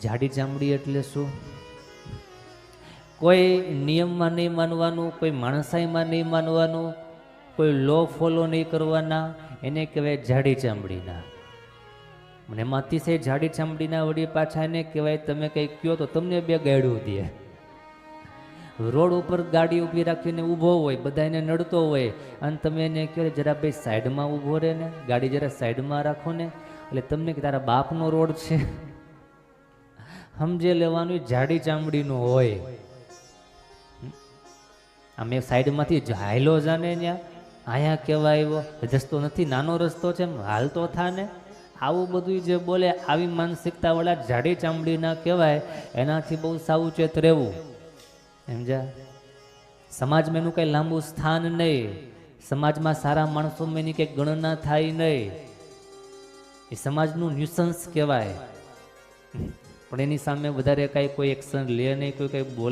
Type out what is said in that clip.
જાડી ચામડી એટલે શું? કોઈ નિયમમાં નહીં માનવાનું, કોઈ માણસાઈમાં નહીં માનવાનું, કોઈ લો ફોલો નહીં કરવાના, એને કહેવાય જાડી ચામડીના. મને એમાં અતિશય જાડી ચામડીના વળી પાછા એને કહેવાય તમે કંઈક કહો તો તમને બે ગાડું દે. રોડ ઉપર ગાડી ઊભી રાખીને ઊભો હોય, બધા એને નડતો હોય, અને તમે એને કહો જરા ભાઈ સાઈડમાં ઊભો રહે ને, ગાડી જરા સાઈડમાં રાખો ને, એટલે તમને કે તારા બાપનો રોડ છે. સમજે લેવાનું જાડી ચામડીનું હોય. આમ એક સાઈડમાંથી હાયલો જાને ત્યાં આયા કહેવાય આવ્યો, રસ્તો નથી, નાનો રસ્તો છે, હાલતો થા ને. આવું બધું જે બોલે, આવી માનસિકતા વાળા જાડી ચામડીના કહેવાય. એનાથી બહુ સાવચેત રહેવું. સમજ્યા? સમાજમાં એનું કંઈ લાંબુ સ્થાન નહીં, સમાજમાં સારા માણસોમાં એની કંઈ ગણના થાય નહીં. એ સમાજનું ન્યુસન્સ કહેવાય. પણ એની સામે વધારે કાંઈ કોઈ એક્શન લે નહીં, કોઈ કંઈ બોલે